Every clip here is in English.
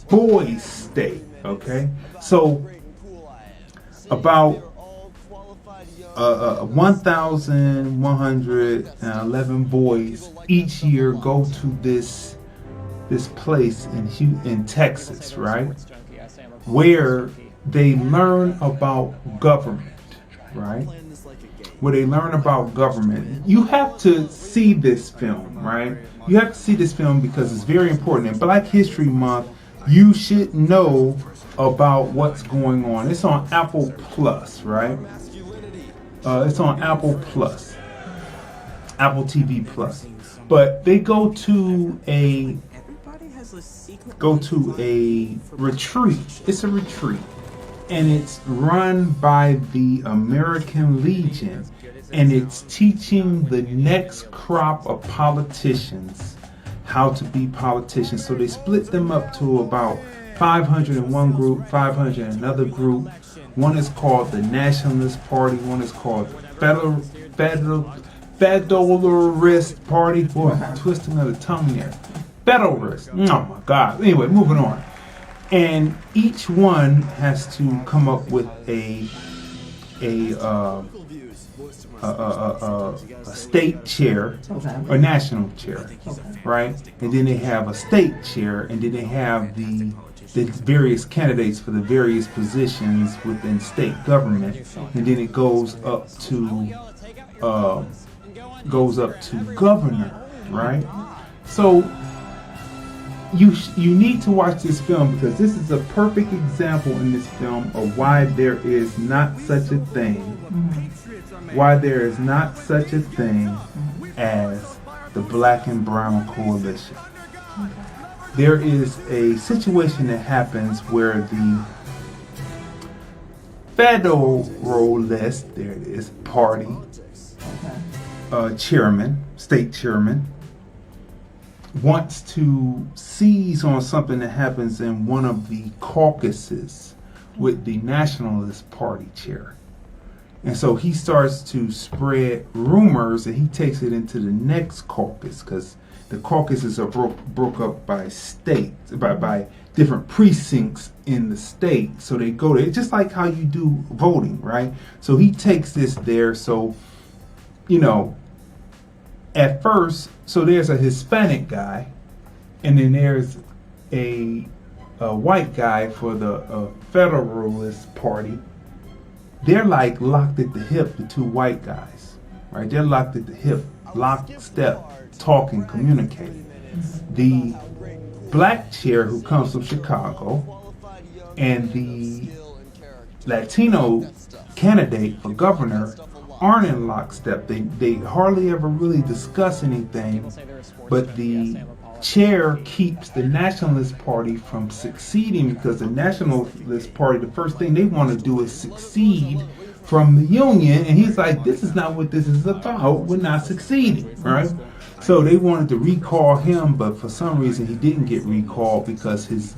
Boys State. Okay, so about 1,111 boys each year go to this place in Texas, right? Where they learn about government, right? Where they learn about government. You have to see this film, right? You have to see this film because it's very important. In Black History Month, you should know about what's going on. It's on Apple Plus, right? It's on Apple Plus, Apple TV Plus. But they go to a retreat. It's a retreat, and it's run by the American Legion, and it's teaching the next crop of politicians how to be politicians. So they split them up to about 500 in one group, 500 in another group. One is called the Nationalist Party. One is called Federalist Party. Boy, I'm twisting of the tongue there. Federalist. Oh my God. Anyway, moving on. And each one has to come up with a state chair, or national chair, right? And then they have a state chair, and then they have the various candidates for the various positions within state government, and then it goes up to governor, right? So you need to watch this film because this is a perfect example in this film of why there is not such a thing, as the Black and Brown Coalition. There is a situation that happens where the Federalist, there it is, party chairman, state chairman, wants to seize on something that happens in one of the caucuses with the Nationalist Party chair. And so he starts to spread rumors, and he takes it into the next caucus, because the caucuses are broke up by states, by different precincts in the state. So they go there, just like how you do voting, right? So he takes this there. So, at first, so there's a Hispanic guy, and then there's a white guy for the Federalist Party. They're like locked at the hip, the two white guys, right? They're locked at the hip, locked step, talking, communicating. The black chair, who comes from Chicago, and the Latino candidate for governor aren't in lockstep. They hardly ever really discuss anything, but the chair keeps the Nationalist Party from succeeding, because the Nationalist Party, the first thing they want to do is succeed from the Union, and he's like, this is not what this is about. We're not succeeding, right? So they wanted to recall him, but for some reason he didn't get recalled because his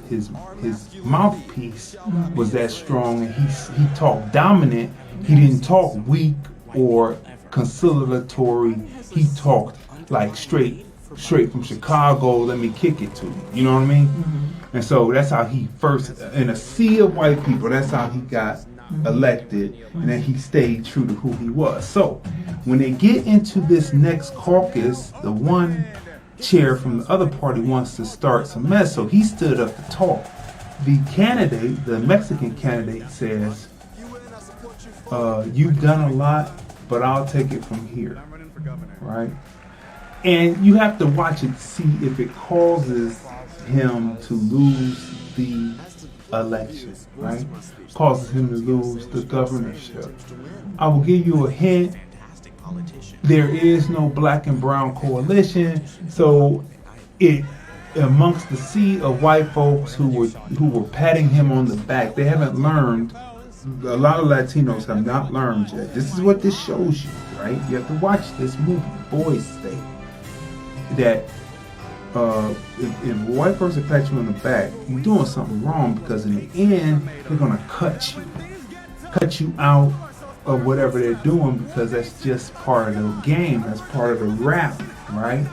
mouthpiece was that strong, and he talked dominant. He didn't talk weak or conciliatory. He talked like straight from Chicago, let me kick it to you. You know what I mean? And so that's how he first, in a sea of white people, that's how he got elected, and then he stayed true to who he was. So when they get into this next caucus, the one chair from the other party wants to start some mess, so he stood up to talk. The candidate, the Mexican candidate, says, you've done a lot, but I'll take it from here, right? And you have to watch it to see if it causes him to lose the election, right? Causes him to lose the governorship. I will give you a hint. There is no Black and Brown Coalition, so it amongst the sea of white folks who were patting him on the back. They haven't learned. A lot of Latinos have not learned yet. This is what this shows you, right? You have to watch this movie, Boys State. That if a white person pats you on the back, you're doing something wrong, because in the end, they're going to cut you out of whatever they're doing, because that's just part of the game. That's part of the rap, right?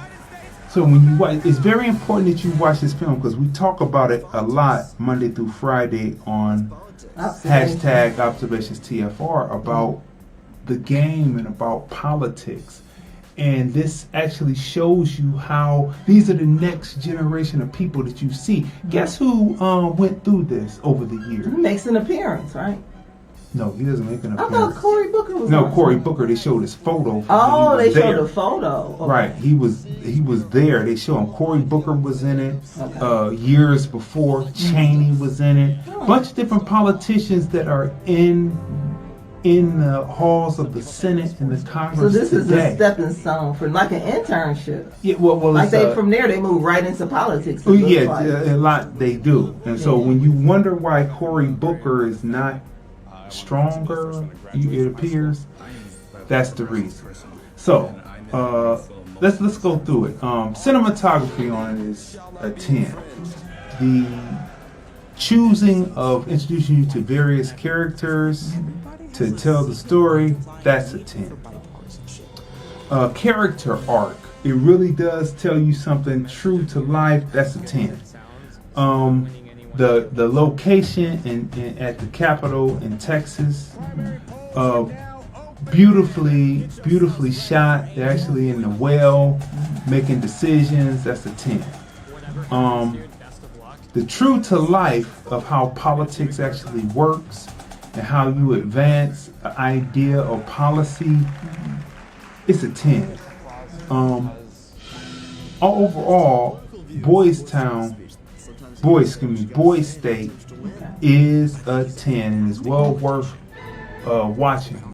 So when you watch, it's very important that you watch this film because we talk about it a lot Monday through Friday on hashtag Observations TFR about the game and about politics. And this actually shows you how these are the next generation of people that you see. Guess who went through this over the years? He makes an appearance, right? No, he doesn't make an I appearance. thought Cory Booker was No, on Cory something. Booker. They showed his photo. Oh, they there. showed the photo. Okay. Right, he was there. They show him. Cory Booker was in it. Okay. Years before, Cheney was in it. Oh. Bunch of different politicians that are in the halls of the Senate and the So Congress this is today. a stepping stone for like an internship. Yeah, well, Like it's, they from there they move right into politics. It oh, looks yeah, like. a lot they do. And so Yeah. when you wonder why Cory Booker is not stronger, it appears, that's the reason. So let's go through it. Cinematography on it is a 10. The choosing of introducing you to various characters to tell the story, that's a 10. Character arc, it really does tell you something true to life, that's a 10. The location in at the Capitol in Texas, beautifully shot. They're actually in the well making decisions, that's a 10. The true to life of how politics actually works and how you advance an idea or policy, it's a 10. Overall, Boys State is a 10 and is well worth watching.